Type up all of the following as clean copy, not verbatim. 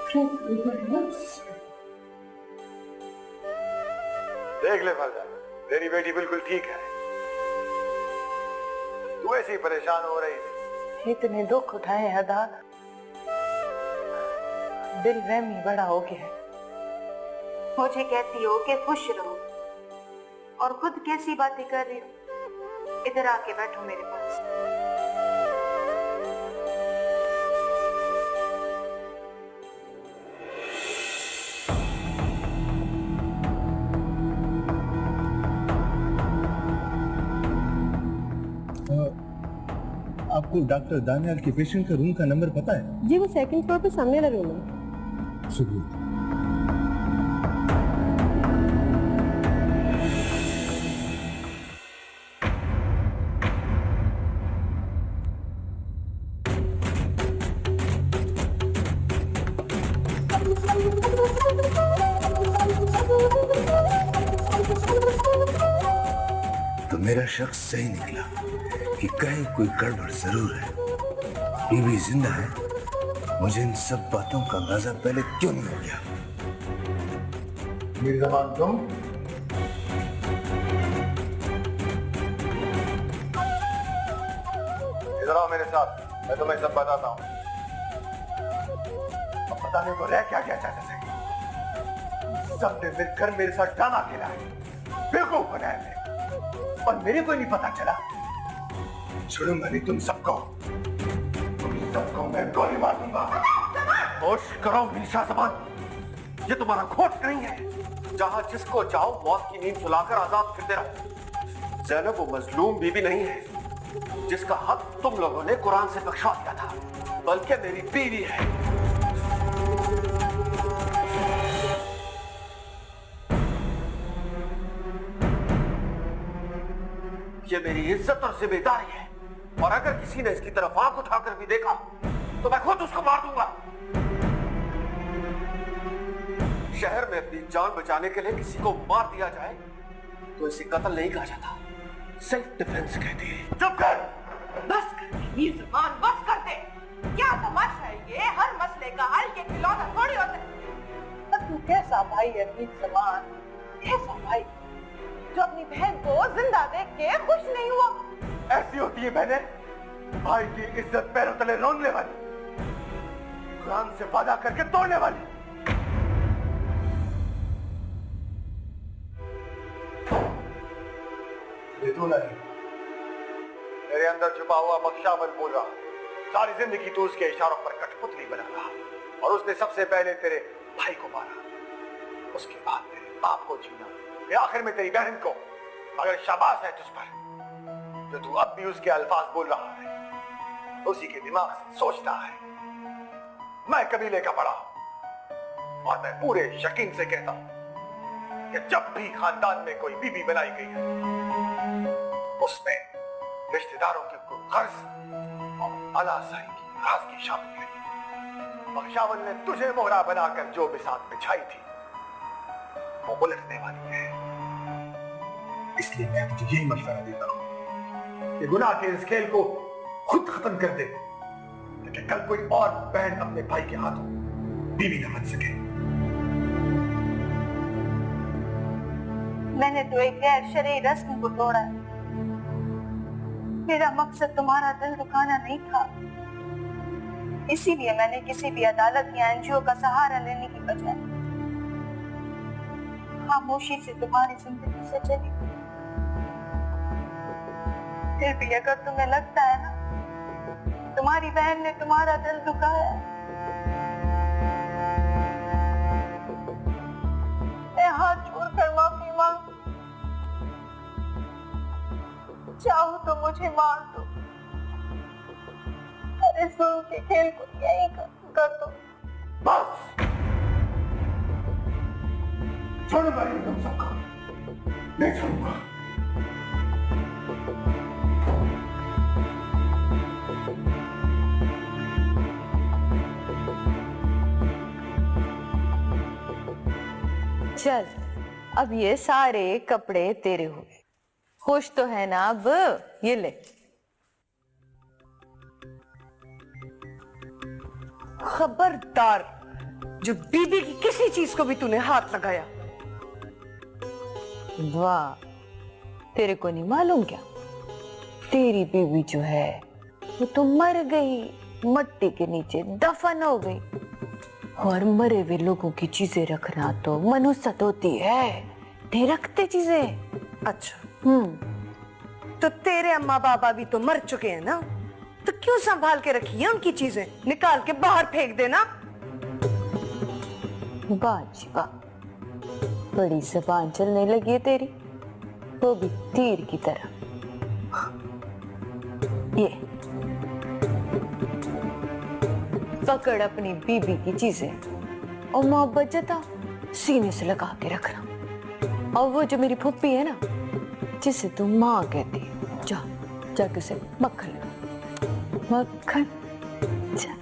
देख ले फरजा, तेरी बेटी बिल्कुल ठीक है। तू ऐसी परेशान हो रही थी। इतने दुख उठाए अदा, दिल रहमी बड़ा हो गया है। मुझे कहती हो कि खुश रहो और खुद कैसी बातें कर रही हो। इधर आके बैठो मेरे पास। आपको डॉक्टर दानियाल के पेशेंट का रूम का नंबर पता है? जी, वो सेकंड फ्लोर पे सामने वाला रूम है। शुक्रिया। तो मेरा शख्स सही निकला कि कहीं कोई गड़बड़ जरूर है। बीवी जिंदा है, मुझे इन सब बातों का अंदाजा पहले क्यों नहीं हो गया? मीरज़बान तुम? इधर आओ मेरे साथ, मैं तुम्हें सब बताता हूँ। अब बताने को रह क्या क्या चाहते थे? सबने मिलकर मेरे साथ ड्रामा खेला है, बेवकूफ बनाया है, और मेरे को नहीं पता चला। छोड़ूंगा नहीं तुम सबको मैं गोली मार दूंगा। होश करो मीशा ज़बान, ये तुम्हारा खोट नहीं है। जहां जिसको चाहो मौत की नींद सुलाकर आजाद करते रहो। ज़ैनब वो मजलूम बीबी नहीं है जिसका हक तुम लोगों ने कुरान से बख्शवा दिया था, बल्कि मेरी बीवी है। ये मेरी इज्जत और जिम्मेदारी है, और अगर किसी ने इसकी तरफ आंख उठाकर भी देखा तो मैं खुद उसको मार दूंगा। शहर में अपनी जान बचाने के लिए किसी को मार दिया जाए तो इसे कत्ल नहीं कहा जाता, सेल्फ डिफेंस कहते हैं। चुप कर, बस कर दे मीरज़बान, बस कर दे। क्या तमाशा है ये? हर मसले का हल ये खिलौना थोड़ी होता है। तू कैसा भाई है मीरज़बान, कैसा भाई जो अपनी बहन को जिंदा देख के खुश नहीं हुआ? ऐसी होती है बहनें, भाई की इज्जत पैरों तले रोने वाली, कुरान से वादा करके तोड़ने वाली। ये तू नहीं, मेरे अंदर छुपा हुआ बख्शावल बोल रहा। सारी जिंदगी तू उसके इशारों पर कठपुतली बना रहा, और उसने सबसे पहले तेरे भाई को मारा, उसके बाद तेरे बाप को छीना, फिर आखिर में तेरी बहन को। मगर शाबाश है तुझ पर जो तू अब भी उसके अल्फाज बोल रहा है, उसी के दिमाग से सोचता है। मैं कबीले का बड़ा हूं, और मैं पूरे यकीन से कहता हूं कि जब भी खानदान में कोई बीबी बनाई गई है, उसमें रिश्तेदारों के कर्ज और अलासाई की नाराजगी शामिल है। बख्शावल ने तुझे मोहरा बनाकर जो बिसात बिछाई थी वो उलटने वाली है। इसलिए मैं तुझे यही मशवरा देता हूं कि गुनाह के इस खेल को खुद खत्म कर दे, ताकि कल कोई और बहन अपने भाई के हाथों बीवी न बन सके। मैंने तो एक गैर शरई रस्म को तोड़ा है। मेरा मकसद तुम्हारा दिल दुखाना नहीं था, इसीलिए मैंने किसी भी अदालत या एनजीओ का सहारा लेने की बजाय खामोशी से तुम्हारी जिंदगी से चली। फिर भी अगर तुम्हें लगता है ना तुम्हारी बहन ने तुम्हारा दिल दुखाया, मैं हाथ जोड़कर माफी मांगू। चाहो तो मुझे मार दो, अरे जुल्म के खेल को यही कर दो। बस छोड़ूंगा नहीं तुम सबको, नहीं छोड़ूंगा। चल, अब ये सारे कपड़े तेरे हो गए, खुश तो है ना? अब ये ले। खबरदार जो बीबी की किसी चीज को भी तूने हाथ लगाया। वाह, तेरे को नहीं मालूम क्या? तेरी बीवी जो है वो तो मर गई, मट्टी के नीचे दफन हो गई। और मरे हुए लोगों की चीजें रखना तो मनुष्यत होती है, नहीं रखते चीजें। अच्छा, तो तेरे अम्मा बाबा भी तो मर चुके हैं ना, तो क्यों संभाल के रखी है उनकी चीजें? निकाल के बाहर फेंक देना। वाह जी वाह, बड़ी जबान चलने लगी है तेरी, वो भी तीर की तरह। ये पकड़ अपनी बीबी की चीजें और मोहब्बत जता सीने से लगा के रखना। और वो जो मेरी फुप्पी है ना, जिसे तू माँ कहती है, जा जाके उसे मक्खन लगा, मक्खन। जा।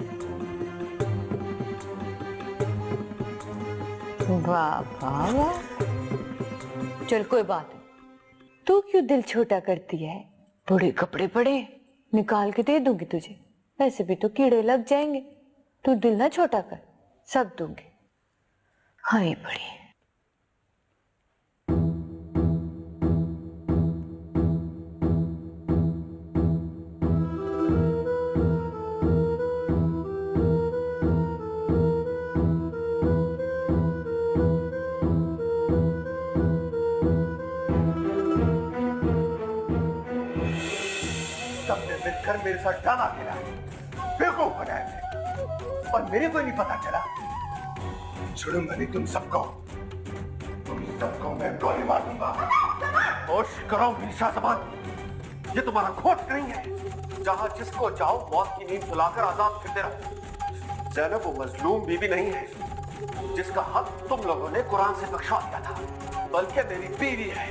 वाह वाह वाह, चल कोई बात नहीं, तू क्यों दिल छोटा करती है? थोड़े कपड़े पड़े, निकाल के दे दूंगी तुझे, वैसे भी तो कीड़े लग जाएंगे, तू दिल ना छोटा कर, सब दूंगी। हाँ ये बड़ी सबने मिलकर मेरे साथ ड्रामा खेला, बेवकूफ बनाया मुझे, और मेरे को नहीं पता चला। छोड़ूंगा नहीं तुम सबको मैं गोली मार दूंगा। होश करो मीशा जबान, ये तुम्हारा खोट नहीं है। जहां जिसको जाओ मौत की नींद सुलाकर आजाद फिरते रहो। ज़ैनब वो मजलूम बीवी नहीं है जिसका हक तुम लोगों ने कुरान से बख्शवा दिया था, बल्कि मेरी बीवी है।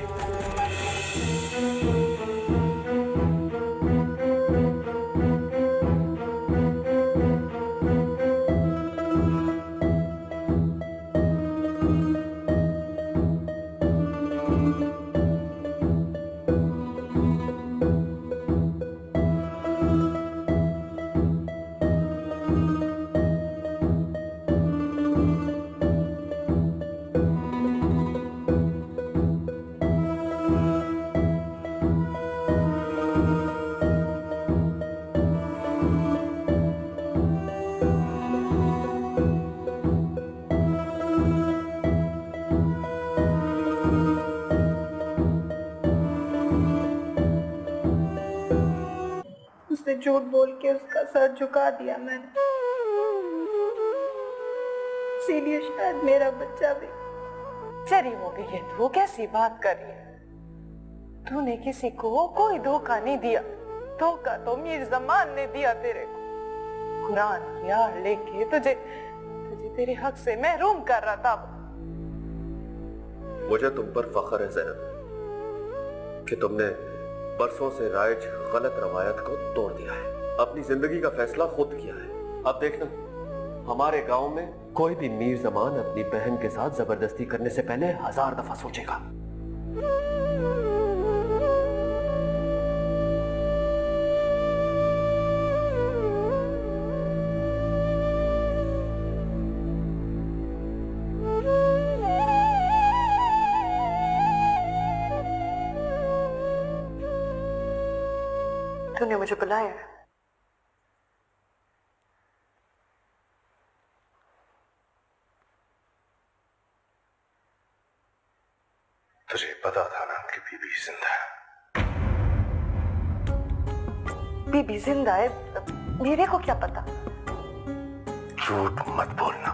उसने झूठ बोल के उसका सर झुका दिया मैंने, इसीलिए शायद मेरा बच्चा भी चरी हो गई है। तू कैसी बात कर रही है? तूने किसी को कोई धोखा नहीं दिया, धोखा तो मीर जमान ने दिया तेरे को। कुरान की आड़ लेके तुझे तेरे हक से महरूम कर रहा था। मुझे तुम पर फख्र है ज़ैनब कि तुमने बरसों से राइज गलत रवायत को तोड़ दिया है, अपनी जिंदगी का फैसला खुद किया है। अब देखना, हमारे गांव में कोई भी मीर जमान अपनी बहन के साथ जबरदस्ती करने से पहले 1000 दफा सोचेगा। तूने मुझे बुलाया है? तुझे पता था ना कि बीबी जिंदा है? बीबी जिंदा है? मेरे को क्या पता? झूठ मत बोलना,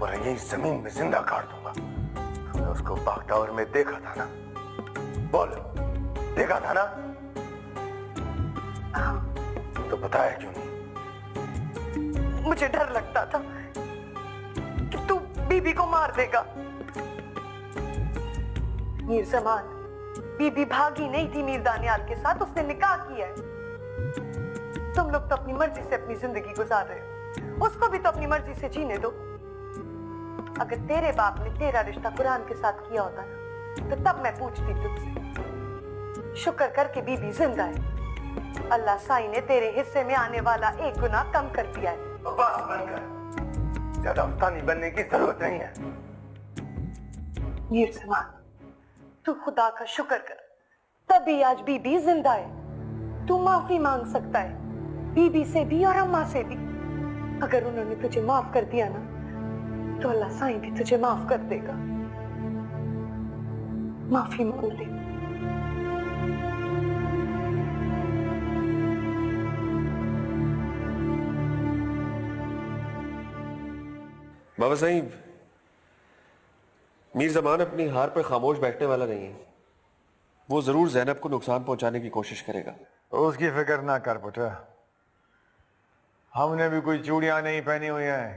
और यही जमीन में जिंदा काट दूंगा। तुमने उसको बाग टावर में देखा था ना? बोल, देखा था ना? तो बताया क्यों नहीं? मुझे डर लगता था कि तू बीबी को मार देगा। मीर जमान, बीबी भागी नहीं थी मीर दानियाल के साथ, उसने निकाह किया है। तुम लोग तो अपनी मर्जी से अपनी जिंदगी गुजार रहे हो, उसको भी तो अपनी मर्जी से जीने दो। अगर तेरे बाप ने तेरा रिश्ता कुरान के साथ किया होता ना, तो तब मैं पूछती तुझसे। शुक्र करके बीबी जिंदा है, अल्लाह साईं ने तेरे हिस्से में आने वाला एक गुनाह कम कर दिया है। बस बनकर ज्यादा उस्तानी बनने की जरूरत नहीं है। मीर जमान, तू खुदा का शुक्र कर, तभी आज बीबी जिंदा है। तू माफी मांग सकता है, बीबी से भी और अम्मा से भी। अगर उन्होंने तुझे माफ कर दिया ना, तो अल्लाह साईं भी तुझे माफ कर देगा। माफी मांग ले। बाबा साईं, मीर ज़मान अपनी हार पर खामोश बैठने वाला नहीं है। वो जरूर ज़ैनब को नुकसान पहुंचाने की कोशिश करेगा। उसकी फिक्र ना कर पुत्र, हमने भी कोई चूड़ियां नहीं पहनी हुई हैं,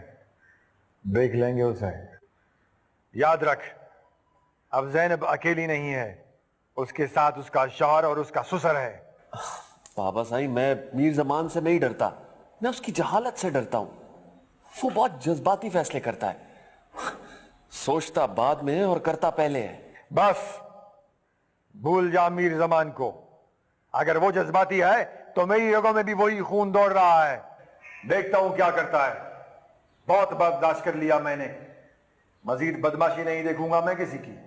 देख लेंगे उसे। याद रख, अब ज़ैनब अकेली नहीं है, उसके साथ उसका शौहर और उसका ससुर है। बाबा साईं, मैं मीर ज़मान से नहीं डरता, मैं उसकी जहालत से डरता हूं। वो बहुत जज्बाती फैसले करता है, सोचता बाद में और करता पहले है। बस भूल जा मीर ज़मान को। अगर वो जज्बाती है तो मेरी रगों में भी वही खून दौड़ रहा है। देखता हूं क्या करता है। बहुत बर्दाश्त कर लिया मैंने, मजीद बदमाशी नहीं देखूंगा मैं किसी की।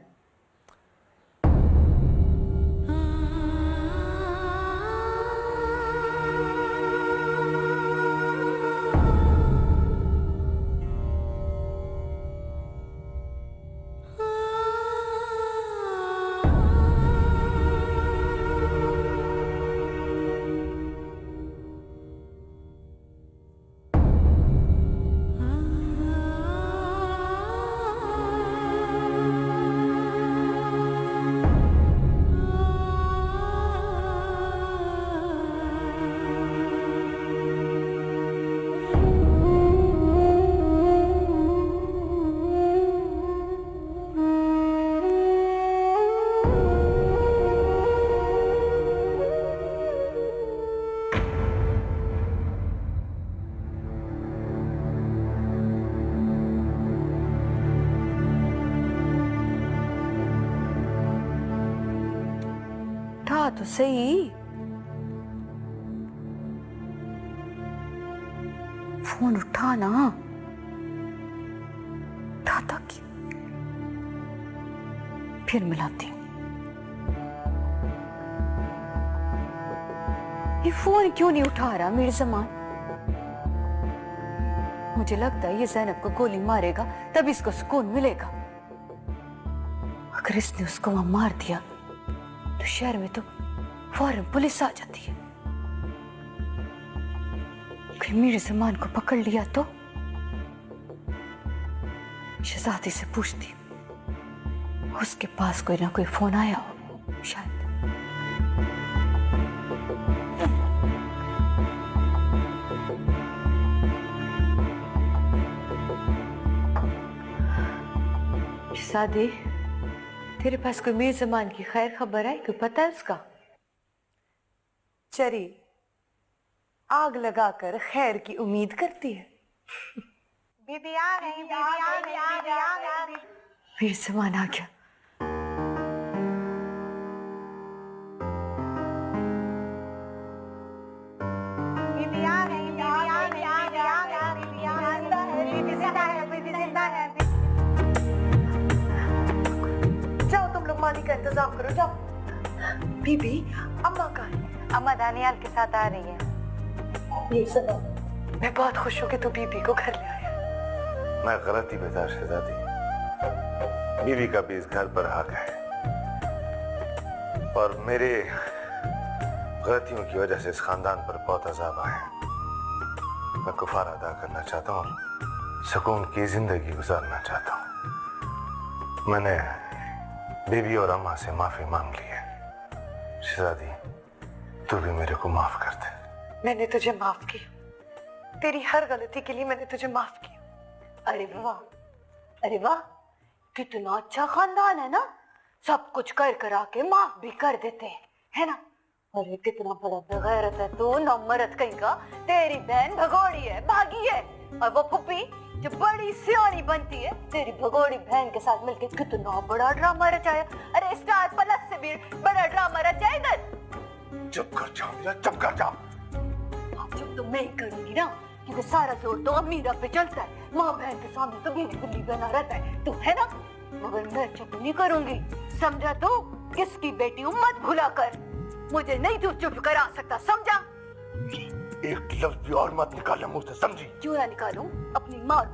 तो सही, फोन उठाना। उठाता क्यों? फिर मिलाती हूँ। ये फोन क्यों नहीं उठा रहा मीर ज़मान? मुझे लगता है ये ज़ैनब को गोली मारेगा तब इसको सुकून मिलेगा। अगर इसने उसको वहां मार दिया तो शहर में तो फौरन पुलिस आ जाती है। कोई मीर ज़मान को पकड़ लिया तो शहजादी से पूछती, उसके पास कोई ना कोई फोन आया हो शायद। शहजादी, तेरे पास कोई मीर ज़मान की खैर खबर है? कोई पता है उसका? चरी आग लगाकर खैर की उम्मीद करती है। बीबी आ गई, बीबी आ गई, बीबी आ गई। मीर ज़मान आ गया। बीबी आ गई, बीबी आ गई, बीबी आ गई, बीबी आ गई, बीबी जिंदा है, बीबी जिंदा है। जाओ तुम लोग माली का इंतजाम करो, जाओ। बीबी, अम्मा कहाँ है? अम्मा दानियाल के साथ आ रही है। ये सुनो, मैं बहुत खुश हूँ कि तू बीबी को घर ले आया। मैं गलती बेदार शहजादी, बीवी का भी इस घर पर हक है और मेरे गलतियों की वजह से इस खानदान पर बहुत अजाब आए। मैं कुफारा अदा करना चाहता हूँ और सुकून की जिंदगी गुजारना चाहता हूँ। मैंने बीवी और अम्मा से माफी मांग ली है। शहजादी, तू भी मेरे को माफ कर दे। मैंने तुझे माफ किया, तेरी हर गलती के लिए मैंने तुझे माफ किया। अरे वाह, अरे वाह, कितना अच्छा खानदान है ना। सब कुछ कर करा के माफ भी कर देते हैं, है ना? अरे कितना बड़ा बेगैरत है तू, ना मरद कहीं का। तेरी बहन भगोड़ी है, भागी है, और वो फुप्पी जो बड़ी सियानी बनती है, तेरी भगोड़ी बहन के साथ मिलके कितना बड़ा ड्रामा रचाया। अरे स्टार प्लस से भी बड़ा ड्रामा रचाएगा। चुप कर जाओ मीरा, चुप कर जाओ। चुप तो मैं ही करूंगी ना, क्योंकि सारा जोर तो अमीरा पे चलता है। माँ बहन के सामने तो गेली गुल्ली बना रहता है, तू है ना? मगर मैं चुप नहीं करूंगी, समझा तू? किसकी बेटी हूँ मत भुला कर, मुझे नहीं तू चुप करा सकता, समझा? एक लफ्ज भी और मत निकालना मुंह से, समझी? क्यों ना निकालूं? अपनी माँ और